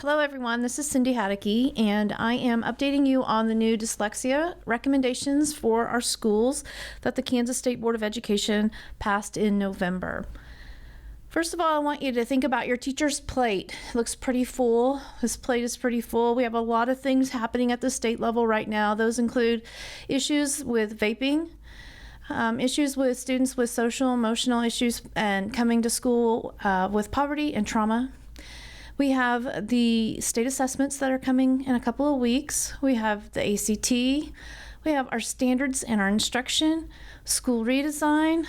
Hello everyone, this is Cindy Hadicke, and I am updating you on the new dyslexia recommendations for our schools that the Kansas State Board of Education passed in November. First of all, I want you to think about your teacher's plate. It looks pretty full. This plate is pretty full. We have a lot of things happening at the state level right now. Those include issues with vaping, issues with students with social, emotional issues, and coming to school with poverty and trauma. We have the state assessments that are coming in a couple of weeks. We have the ACT. We have our standards and our instruction, school redesign.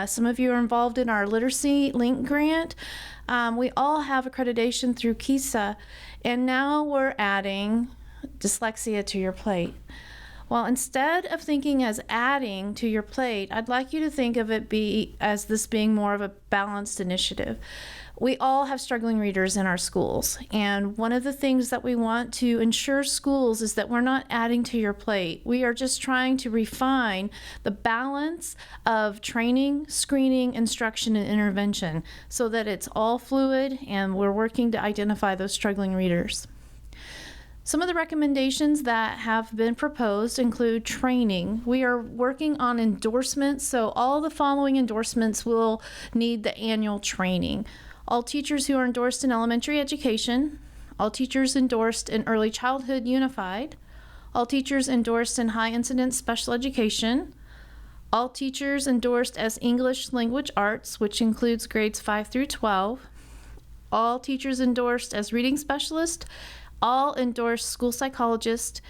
Some of you are involved in our literacy link grant. We all have accreditation through KISA, and now we're adding dyslexia to your plate. Well, instead of thinking as adding to your plate, I'd like you to think of it as this being more of a balanced initiative. We all have struggling readers in our schools, and one of the things that we want to ensure schools is that we're not adding to your plate. We are just trying to refine the balance of training, screening, instruction, and intervention so that it's all fluid and we're working to identify those struggling readers. Some of the recommendations that have been proposed include training. We are working on endorsements, so all the following endorsements will need the annual training. All teachers who are endorsed in elementary education, all teachers endorsed in early childhood unified, all teachers endorsed in high incidence special education, all teachers endorsed as English language arts, which includes grades 5 through 12, all teachers endorsed as reading specialist, all endorsed school psychologists,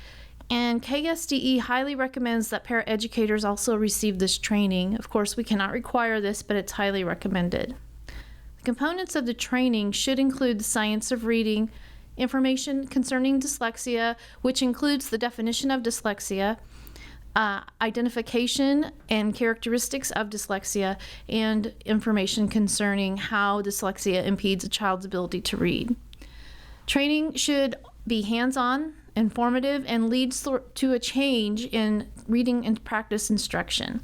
and KSDE highly recommends that paraeducators also receive this training. Of course, we cannot require this, but it's highly recommended. Components of the training should include the science of reading, information concerning dyslexia, which includes the definition of dyslexia, identification and characteristics of dyslexia, and information concerning how dyslexia impedes a child's ability to read. Training should be hands-on, informative, and leads to a change in reading and practice instruction.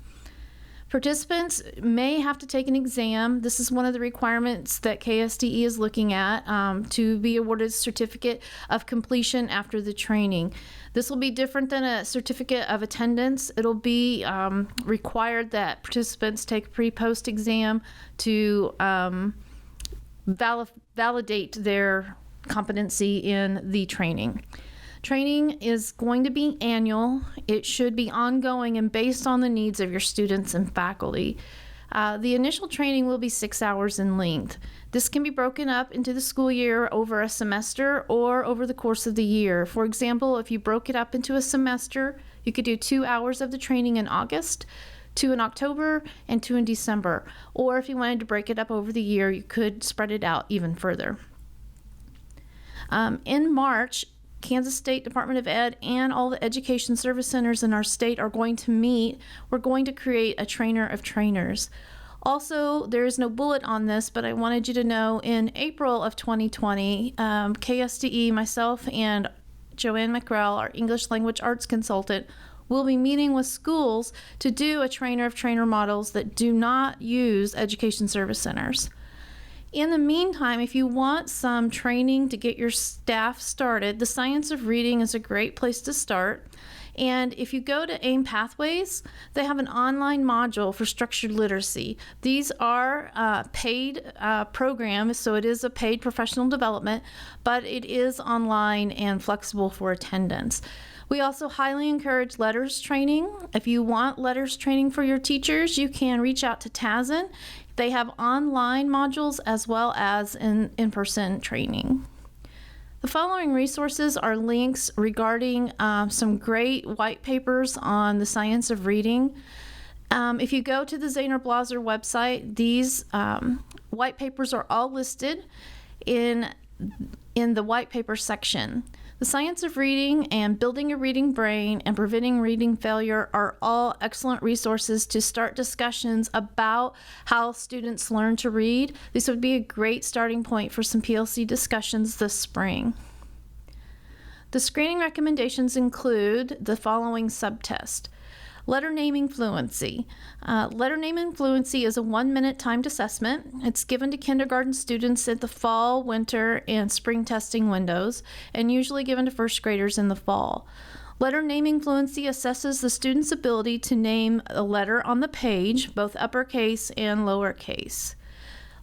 Participants may have to take an exam. This is one of the requirements that KSDE is looking at to be awarded a certificate of completion after the training. This will be different than a certificate of attendance. It'll be required that participants take a pre-post exam to validate their competency in the training. Training is going to be annual. It should be ongoing and based on the needs of your students and faculty. The initial training will be 6 hours in length. This can be broken up into the school year over a semester or over the course of the year. For example, if you broke it up into a semester, you could do 2 hours of the training in August, 2 in October, and 2 in December. Or if you wanted to break it up over the year, you could spread it out even further. In March, Kansas State Department of Ed and all the education service centers in our state are going to meet. We're going to create a trainer of trainers. Also, there is no bullet on this, but I wanted you to know in April of 2020, KSDE, myself, and Joanne McRell, our English language arts consultant, will be meeting with schools to do a trainer of trainer models that do not use education service centers. In the meantime, if you want some training to get your staff started, the science of reading is a great place to start. And if you go to AIM Pathways, they have an online module for structured literacy. These are paid programs, so it is a paid professional development, but it is online and flexible for attendance. We also highly encourage letters training. If you want letters training for your teachers, you can reach out to TASN. They have online modules as well as in-person training. The following resources are links regarding some great white papers on the science of reading. If you go to the Zaner Blaser website, these white papers are all listed in the white paper section. The science of reading and building a reading brain and preventing reading failure are all excellent resources to start discussions about how students learn to read. This would be a great starting point for some PLC discussions this spring. The screening recommendations include the following subtest. Letter naming fluency. Letter naming fluency is a 1-minute timed assessment. It's given to kindergarten students at the fall, winter, and spring testing windows, and usually given to first graders in the fall. Letter naming fluency assesses the student's ability to name a letter on the page, both uppercase and lowercase.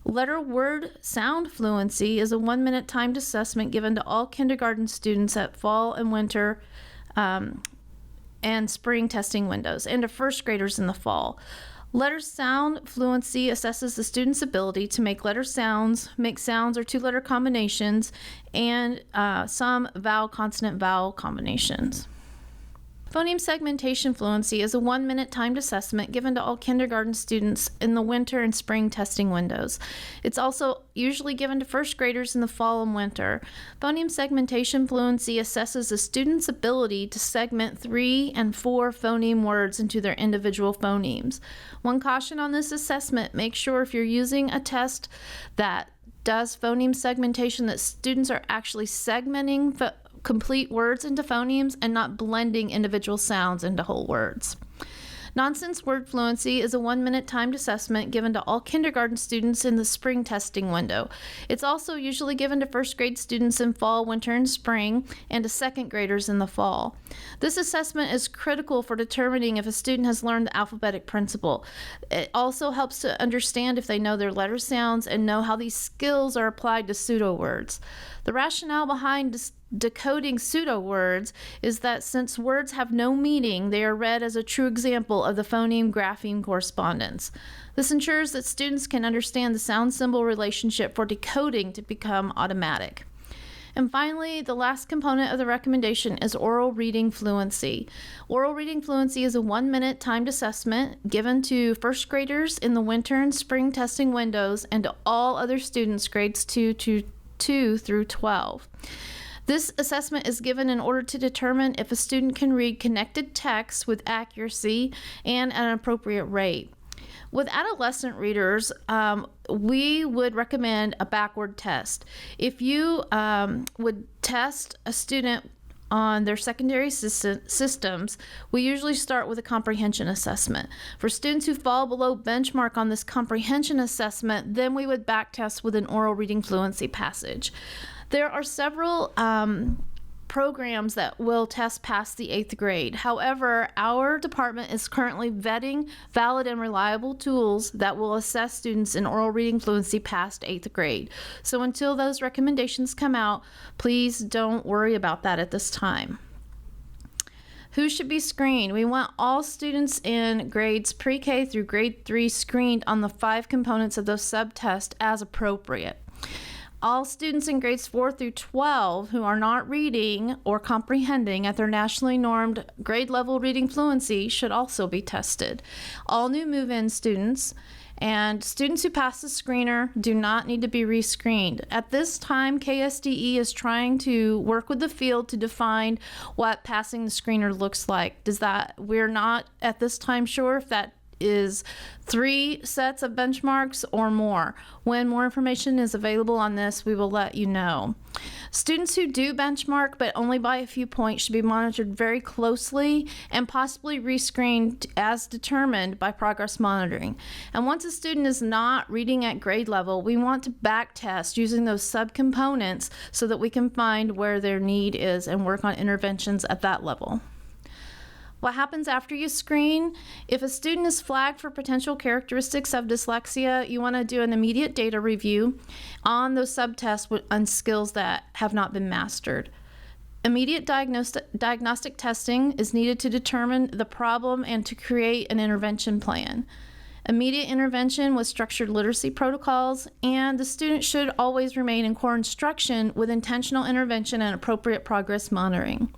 Letter word sound fluency is a 1-minute timed assessment given to all kindergarten students at fall and winter and spring testing windows, and to first graders in the fall. Letter sound fluency assesses the student's ability to make letter sounds, make sounds or two-letter combinations, and some vowel-consonant-vowel combinations. Phoneme segmentation fluency is a 1-minute timed assessment given to all kindergarten students in the winter and spring testing windows. It's also usually given to first graders in the fall and winter. Phoneme segmentation fluency assesses the student's ability to segment 3 and 4 phoneme words into their individual phonemes. One caution on this assessment: make sure if you're using a test that does phoneme segmentation that students are actually segmenting complete words into phonemes and not blending individual sounds into whole words. Nonsense word fluency is a 1-minute timed assessment given to all kindergarten students in the spring testing window. It's also usually given to first grade students in fall, winter, and spring, and to second graders in the fall. This assessment is critical for determining if a student has learned the alphabetic principle. It also helps to understand if they know their letter sounds and know how these skills are applied to pseudo words. The rationale behind decoding pseudo words is that since words have no meaning, they are read as a true example of the phoneme-grapheme correspondence. This ensures that students can understand the sound-symbol relationship for decoding to become automatic. And finally, the last component of the recommendation is oral reading fluency. Oral reading fluency is a 1-minute timed assessment given to first graders in the winter and spring testing windows and to all other students grades 2 through 12. This assessment is given in order to determine if a student can read connected text with accuracy and at an appropriate rate. With adolescent readers, we would recommend a backward test. If you would test a student on their secondary systems, we usually start with a comprehension assessment. For students who fall below benchmark on this comprehension assessment, then we would backtest with an oral reading fluency passage. There are several programs that will test past the 8th grade. However, our department is currently vetting valid and reliable tools that will assess students in oral reading fluency past 8th grade. So until those recommendations come out, please don't worry about that at this time. Who should be screened? We want all students in grades pre-K through grade 3 screened on the 5 components of the subtest as appropriate. All students in grades 4 through 12 who are not reading or comprehending at their nationally normed grade level reading fluency should also be tested. All new move-in students and students who pass the screener do not need to be rescreened. At this time, KSDE is trying to work with the field to define what passing the screener looks like. We're not at this time sure if that is 3 sets of benchmarks or more. When more information is available on this, we will let you know. Students who do benchmark but only by a few points should be monitored very closely and possibly rescreened as determined by progress monitoring. And once a student is not reading at grade level, we want to back test using those subcomponents so that we can find where their need is and work on interventions at that level. What happens after you screen? If a student is flagged for potential characteristics of dyslexia, you want to do an immediate data review on those subtests on skills that have not been mastered. Immediate diagnostic testing is needed to determine the problem and to create an intervention plan. Immediate intervention with structured literacy protocols, and the student should always remain in core instruction with intentional intervention and appropriate progress monitoring.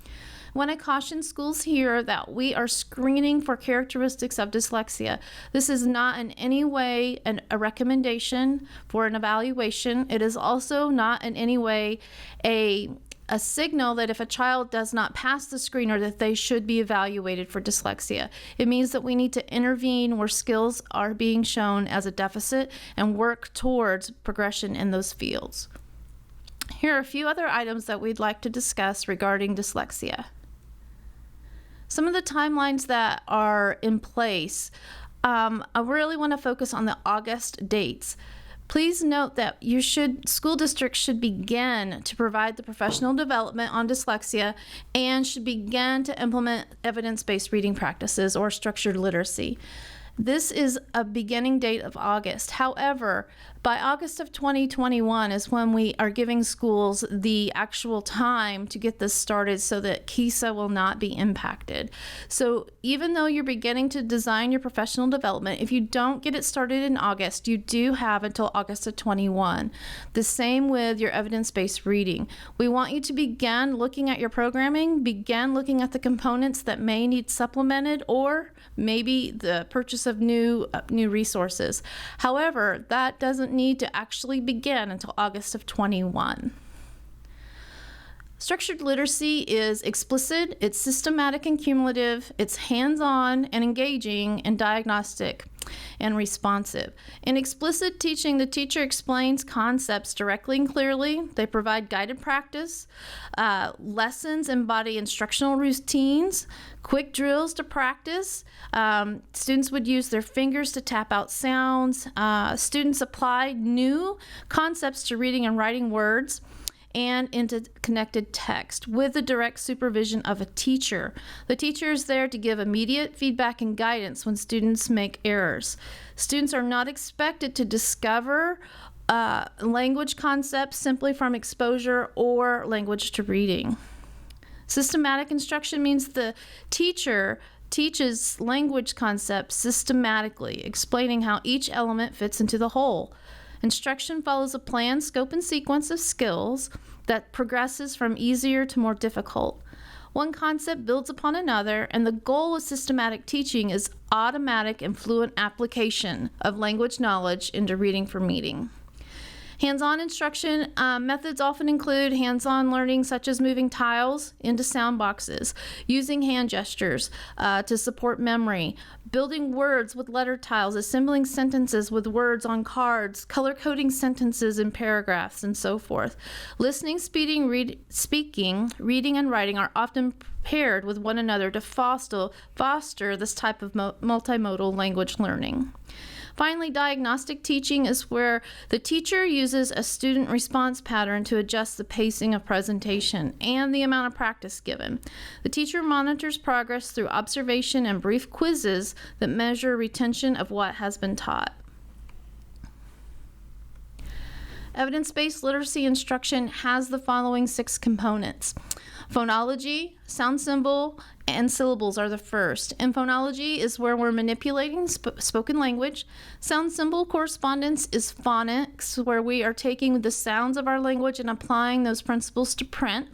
When I caution schools here that we are screening for characteristics of dyslexia, this is not in any way a recommendation for an evaluation. It is also not in any way a signal that if a child does not pass the screener that they should be evaluated for dyslexia. It means that we need to intervene where skills are being shown as a deficit and work towards progression in those fields. Here are a few other items that we'd like to discuss regarding dyslexia. Some of the timelines that are in place, I really want to focus on the August dates. Please note that school districts should begin to provide the professional development on dyslexia and should begin to implement evidence-based reading practices or structured literacy. This is a beginning date of August. However, by August of 2021 is when we are giving schools the actual time to get this started so that KESA will not be impacted. So even though you're beginning to design your professional development, if you don't get it started in August, you do have until August of 21. The same with your evidence-based reading. We want you to begin looking at your programming, begin looking at the components that may need supplemented, or maybe the purchase of new resources. However, that doesn't need to actually begin until August of 21. Structured literacy is explicit, it's systematic and cumulative, it's hands-on and engaging and diagnostic and responsive. In explicit teaching, the teacher explains concepts directly and clearly. They provide guided practice. Lessons embody instructional routines, quick drills to practice. Students would use their fingers to tap out sounds. Students apply new concepts to reading and writing words and into connected text with the direct supervision of a teacher. The teacher is there to give immediate feedback and guidance when students make errors. Students are not expected to discover language concepts simply from exposure or language to reading. Systematic instruction means the teacher teaches language concepts systematically, explaining how each element fits into the whole. Instruction follows a plan, scope, and sequence of skills that progresses from easier to more difficult. One concept builds upon another, and the goal of systematic teaching is automatic and fluent application of language knowledge into reading for meeting. Hands-on instruction methods often include hands-on learning such as moving tiles into sound boxes, using hand gestures to support memory, building words with letter tiles, assembling sentences with words on cards, color-coding sentences in paragraphs, and so forth. Listening, speaking, reading, and writing are often paired with one another to foster this type of multimodal language learning. Finally, diagnostic teaching is where the teacher uses a student response pattern to adjust the pacing of presentation and the amount of practice given. The teacher monitors progress through observation and brief quizzes that measure retention of what has been taught. Evidence-based literacy instruction has the following 6 components. Phonology, sound symbol, and syllables are the first. And phonology is where we're manipulating spoken language. Sound symbol correspondence is phonics, where we are taking the sounds of our language and applying those principles to print.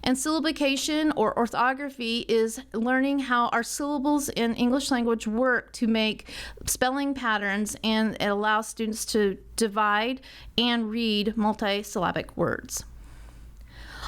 And syllabication or orthography is learning how our syllables in English language work to make spelling patterns, and it allows students to divide and read multisyllabic words.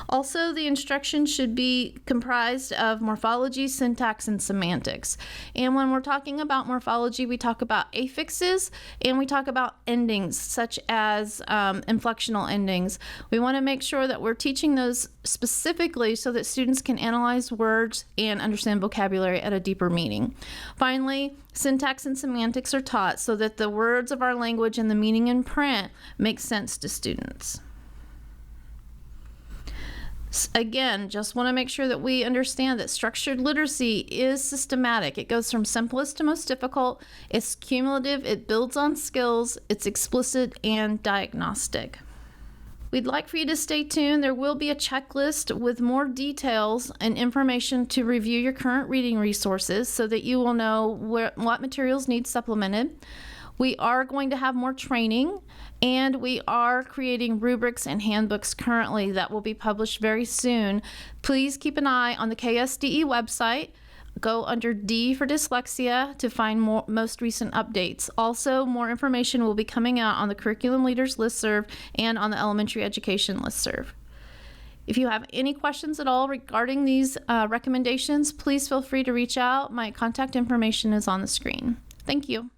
Also, the instruction should be comprised of morphology, syntax, and semantics. And when we're talking about morphology, we talk about affixes and we talk about endings, such as inflectional endings. We want to make sure that we're teaching those specifically so that students can analyze words and understand vocabulary at a deeper meaning. Finally, syntax and semantics are taught so that the words of our language and the meaning in print make sense to students. Again, just want to make sure that we understand that structured literacy is systematic. It goes from simplest to most difficult. It's cumulative. It builds on skills. It's explicit and diagnostic. We'd like for you to stay tuned. There will be a checklist with more details and information to review your current reading resources so that you will know what materials need supplemented. We are going to have more training, and we are creating rubrics and handbooks currently that will be published very soon. Please keep an eye on the KSDE website. Go under D for dyslexia to find most recent updates. Also, more information will be coming out on the Curriculum Leaders listserv and on the Elementary Education listserv. If you have any questions at all regarding these recommendations, please feel free to reach out. My contact information is on the screen. Thank you.